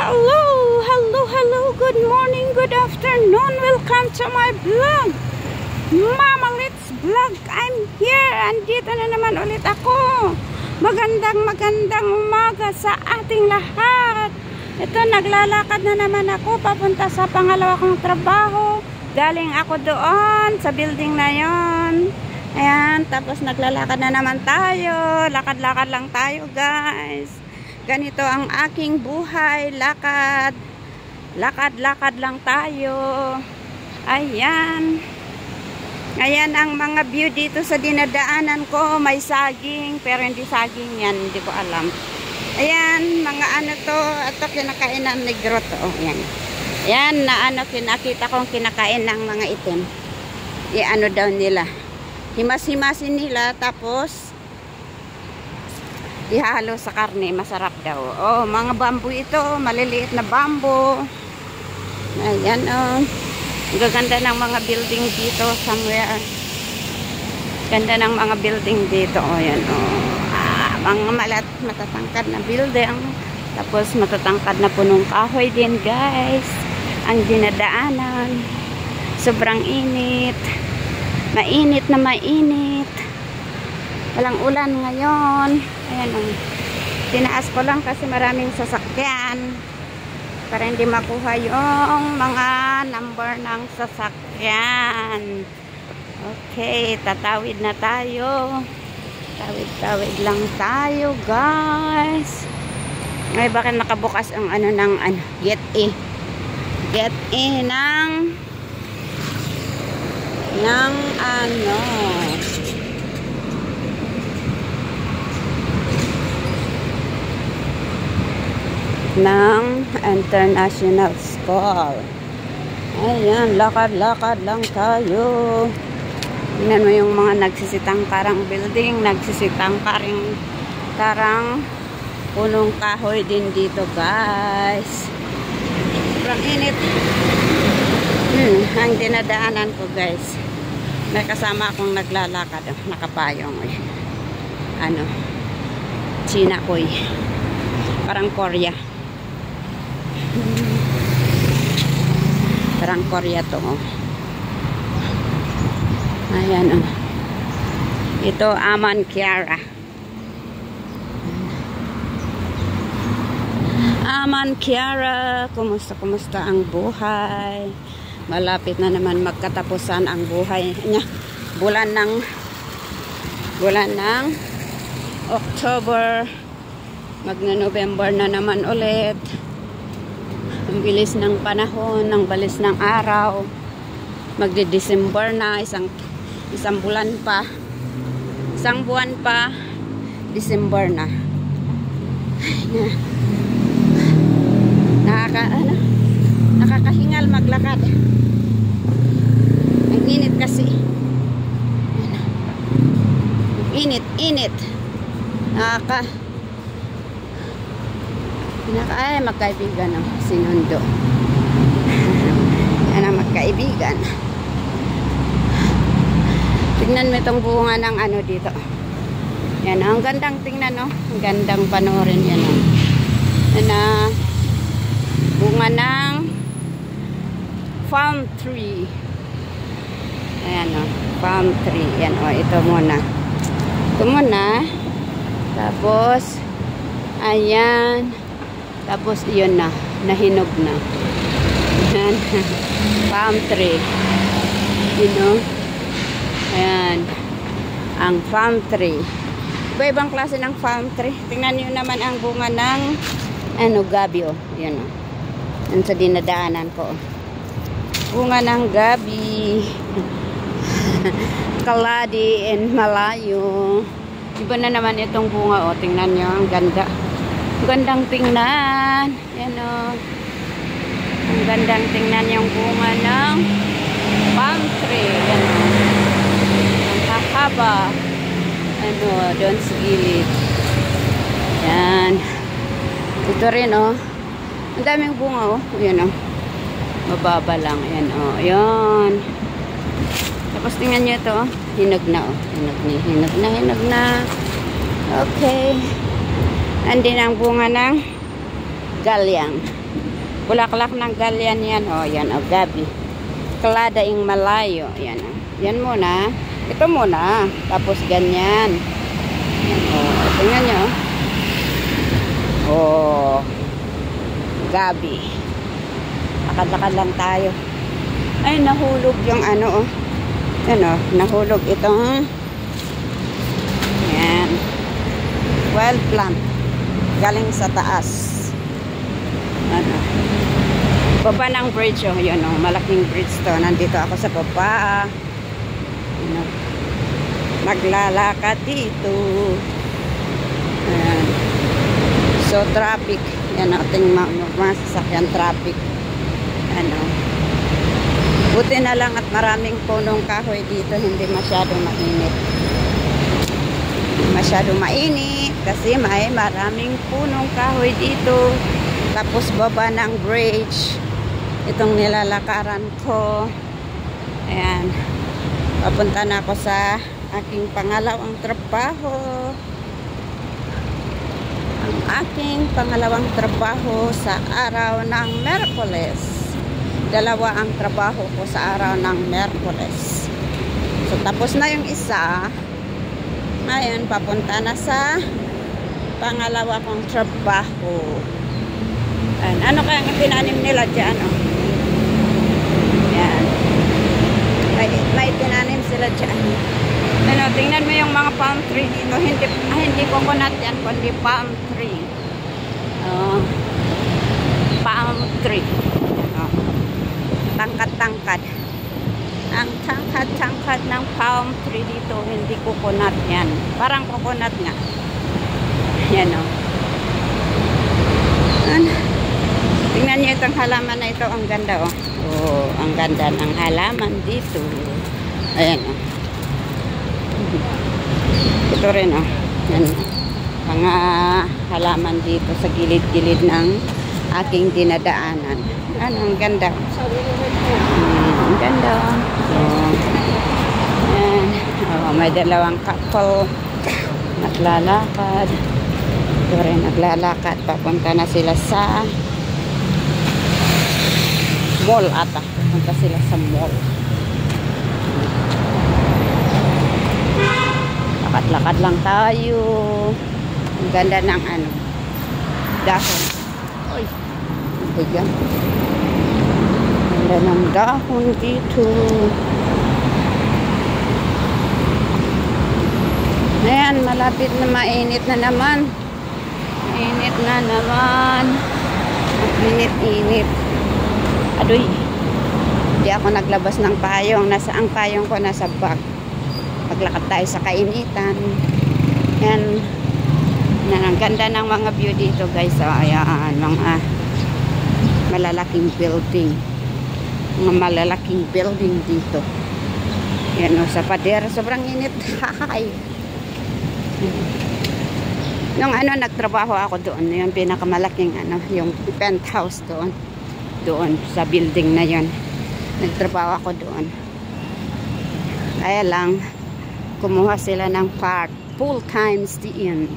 Hello, hello, hello, good morning, good afternoon, welcome to my vlog, Mama Litz Vlog. I'm here, andito na naman ulit ako. Magandang umaga sa ating lahat. Ito, naglalakad na naman ako papunta sa pangalawa kong trabaho. Galing ako doon sa building na yon. Ayan, tapos naglalakad na naman tayo. Lakad-lakad lang tayo, guys. Ganito ang aking buhay, lakad lang tayo. Ayan ang mga view dito sa dinadaanan ko. May saging, pero hindi saging yan, hindi ko alam. Ayan, mga ano to, ito kinakain ng negro to. Ayan na ano, kinakita kong kinakain ng mga itim. Ano daw nila, himas-himasin nila, tapos ihalo sa karne, masarap daw. Oh, mga bamboo ito, maliliit na bamboo. Ayan, oh. Gaganda ng mga building dito somewhere. Ganda ng mga building dito. Oh, ayan, oh. Mga matatangkad na building. Tapos matatangkad na punong kahoy din, guys. Ang dinadaanan. Sobrang init. Mainit na mainit. Walang ulan ngayon. Ayan, tinaas ko lang kasi maraming sasakyan para hindi makuha yung mga number ng sasakyan. Okay, tatawid na tayo. Tawid lang tayo, guys. Ay, bakit nakabukas ang ano ng ano, get E ng ano ng international school. Ayan, lakad-lakad lang tayo. Tingnan mo yung mga nagsisitang karang building, nagsisitang karang punong kahoy din dito, guys. Sobrang init. Ang dinadaanan ko, guys. May kasama akong naglalakad, nakapayong. Ano, China koy. Parang Korea. Parang Korea to, oh. Ayan, oh. Ito, Aman Kiara. Aman Kiara, kumusta ang buhay? Malapit na naman magkatapusan ang buhay niya. Bulan ng October. Magna-November na naman ulit. Ang bilis ng panahon, ang bilis ng araw. Magde-December na, isang bulan pa. Isang buwan pa, December na. Nakakahingal maglakad. Ang init kasi. Init. Ay, magkaibigan, oh. Sinundo. Yan ang magkaibigan. Tingnan mo itong bunga ng ano dito. Yan, ang gandang tingnan, oh. Ang gandang panoorin yan, oh. Yan na bunga ng palm tree. Ayan, oh. Palm tree. Yan, oh. Ito muna. Tapos ayan. Tapos yun na, nahinog na. Ayan. Palm tree. You know? Ayan. Ang palm tree. Iba-ibang klase ng palm tree. Tingnan nyo naman ang bunga ng ano, gabi, oh. Yun, oh. Yan sa dinadaanan ko. Bunga ng gabi. Kaladi and malayo. Iba na naman itong bunga, oh. Tingnan nyo, ang ganda. Gandang tingnan. Yan, o. Ang gandang tingnan yung bunga ng palm tree. Yan, o. Ang hahaba. Ano, doon sa gilid. Yan. Ito rin, o. Ang daming bunga, o. Yan, o. Mababa lang. Yan, o. Yan. Tapos tingnan nyo ito, o. Hinog na, o. Hinog na. Okay. Andin ang bunga ng galyang. Bulaklak ng galyan yan. O, yan. O, gabi. Kaladaing malayo. Yan. O. Yan muna. Ito muna. Tapos ganyan. Yan. O, tingnan nyo. O, gabi. Lakad-lakad lang tayo. Ay, nahulog yung ano, o. Yan, o. Nahulog itong yan. Wild plant. Galing sa taas. Ano. Baba ng bridge, oh. Yun, oh. Malaking bridge to. Nandito ako sa baba. Ano. Maglalakad dito. Ayan. So, traffic. Yan, ating mga sasakyan traffic. Ano. Buti na lang at maraming punong kahoy dito. Hindi masyadong mainit. Masyado mainit kasi may maraming punong kahoy dito. Tapos baba ng bridge itong nilalakaran ko. Ayan, papunta na ako sa aking pangalawang trabaho. Ang aking pangalawang trabaho sa araw ng Miyerkules. Dalawa ang trabaho ko sa araw ng Miyerkules. So tapos na yung isa. Ngayon, papunta na sa pangalawa kong trabaho. Ano kaya ang tinanim nila dyan? Oh? Yan. May tinanim sila dyan. Ano, tingnan mo yung mga palm tree dito. Hindi coconut yan, kundi palm tree. Palm tree. Tangkad-tangkad. Ang tangkad-tangkad ng palm tree dito, hindi coconut yan. Parang coconut nga. Yan o. Tingnan niyo itong halaman na ito. Ang ganda o. Oh, ang ganda ng halaman dito. Ayan o. Ito rin o. Yan. Mga halaman dito sa gilid-gilid ng aking dinadaanan. Ano, ang ganda. Ang ganda. Ayan. Oh, may dalawang couple naglalakad. Ito rin naglalakad. Papunta na sila sa mall ata. Papunta sila sa mall. Lakad-lakad lang tayo. Ang ganda ng ano. Dahon. Uy. Bigyan. Ganda ng dahon dito. Ayan, malapit na mainit na naman. Mainit na naman. Init-init. Adoy. Hindi ako naglabas ng payong. Nasa ang payong ko nasa bag. Paglakad tayo sa kainitan. Ayan. Ang ganda ng mga view dito, guys. So, ayan, mga malalaking building. Mga malalaking building dito. Yan o, sa pader. Sobrang init. Hay. Nung ano, nagtrabaho ako doon. Yung pinakamalaking ano, yung penthouse doon. Doon, sa building na yon. Nagtrabaho ako doon. Kaya lang, kumuha sila ng full-time stay-in.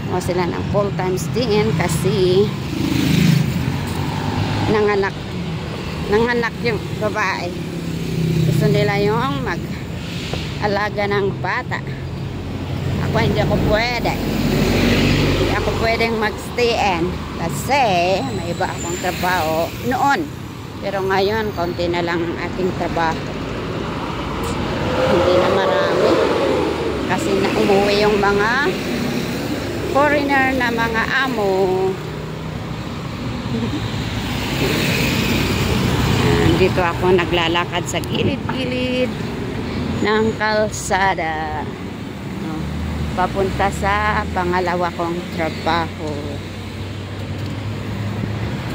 Kumuha sila ng full-time stay-in kasi nanganak yung babae. Gusto nila yung mag-alaga ng bata. Ako hindi ako pwede. Hindi ako pwedeng mag-stay-in kasi may iba akong trabaho noon. Pero ngayon, konti na lang ang aking trabaho. Hindi na marami. Kasi na umuwi yung mga foreigner na mga amo. Dito ako naglalakad sa gilid-gilid ng kalsada. Papunta sa pangalawa kong trabaho.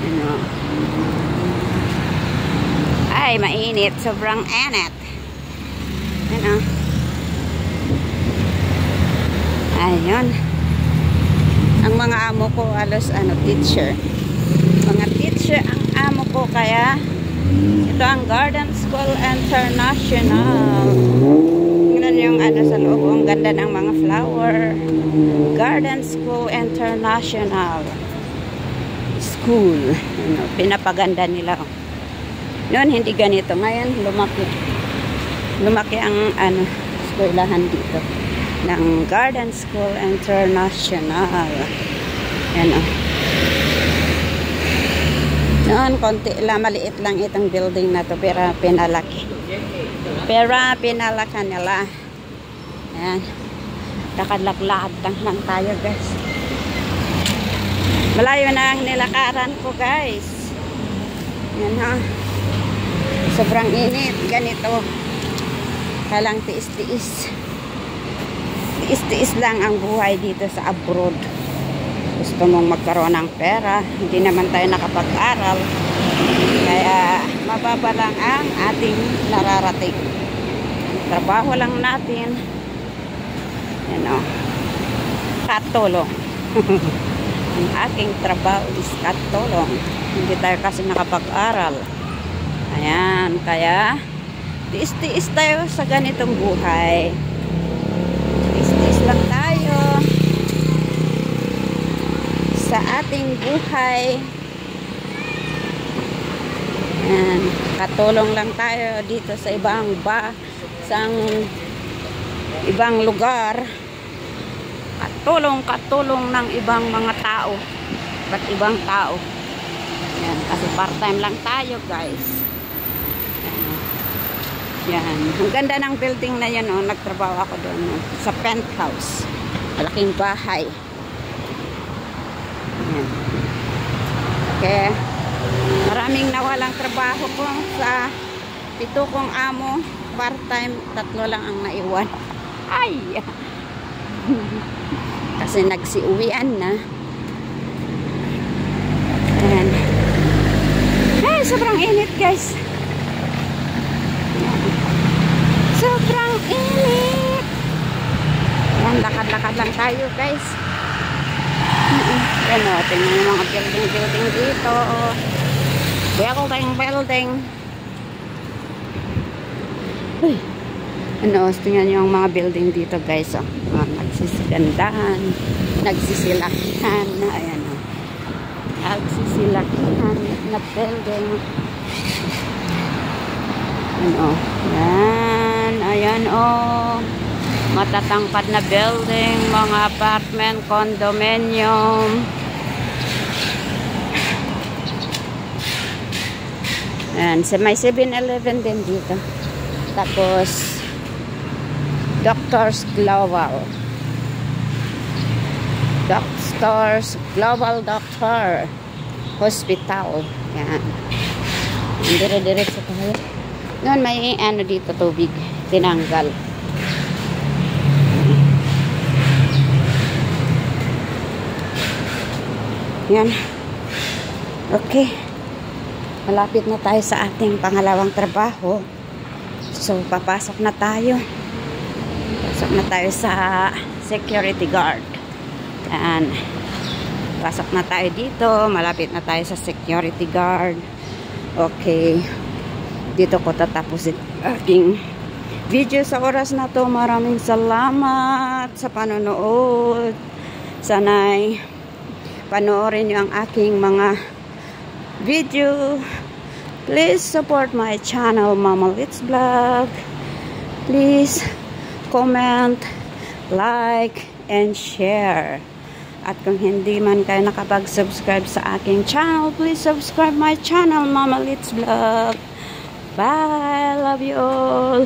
Ano? Ay, mainit. Sobrang init. Ano? Ayun. Ang mga amo ko alos teacher. Mga teacher ang amo ko, kaya ito ang Garden School International. Tingnan yung sa loob. Ang ganda ng mga flower. Garden School International. school. Ano, pinapaganda nila. Noon hindi ganito. Ngayon lumaki. Lumaki ang ano, eskwelahan dito ng Garden School International. Yan o. Noon konti lang, maliit lang itong building na to, pero pinalaki. Pero pinalaki nila. Ayan. Lakad-lakad lang tayo, guys. Malayo na ang nilakaran ko, guys. Yan ha. Sobrang init. Ganito. Halang tiis-tiis. Tiis-tiis lang ang buhay dito sa abroad. Gusto mong magkaroon ng pera. Hindi naman tayo nakapag-aral. Kaya mababa lang ang ating nararating. Trabaho lang natin. Yan o. Katulong. Ang aking trabaho is katulong. Hindi tayo kasi nakapag-aral. Ayan. Kaya tiis-tiis tayo sa ganitong buhay. Tiis-tiis lang tayo sa ating buhay. Ayan. Katulong lang tayo dito sa ibang lugar. Katulong ng ibang mga tao. Ba't ibang tao? Ayan. Kasi part-time lang tayo, guys. Yan. Ang ganda ng building na yan, oh. Nagtrabaho ako doon, oh. Sa penthouse. Malaking bahay. Yan. Okay. Maraming nawalang trabaho ko sa 7 kong amo. Part-time, 3 lang ang naiwan. Ay! Kasi nagsiuwian na. Ayan. Ay, sobrang init, guys. Sobrang init. Yan, lakad-lakad lang tayo, guys. Yan o, tingnan yung mga building dito. Building. Uy. Ano, tingnan yung mga building dito, guys. O, nagsisigandahan. Nagsisilakihan. Ayan o. Nagsisilakihan na building. Ano, yan. Ayan o. Matatangkad na building, mga apartment, condominium. Ayan, may 7-Eleven din dito. Tapos Doctors Global. Global Doctor Hospital. Yan. Dire-diretso tayo. Noon may ano dito, tubig. Tinanggal. Yan. Okay. Malapit na tayo sa ating pangalawang trabaho. So, papasok na tayo. Pasok na tayo sa security guard. Yan. Pasok na tayo dito. Malapit na tayo sa security guard. Okay. Dito ko tatapusin aking video sa oras na to. Maraming salamat sa panonood. Sana'y panoorin nyo ang aking mga video. Please support my channel, Mama Litz Vlog. Please comment, like, and share. At kung hindi man kayo nakapag-subscribe sa aking channel, please subscribe my channel, Mama Litz Vlog. Bye! Love you all!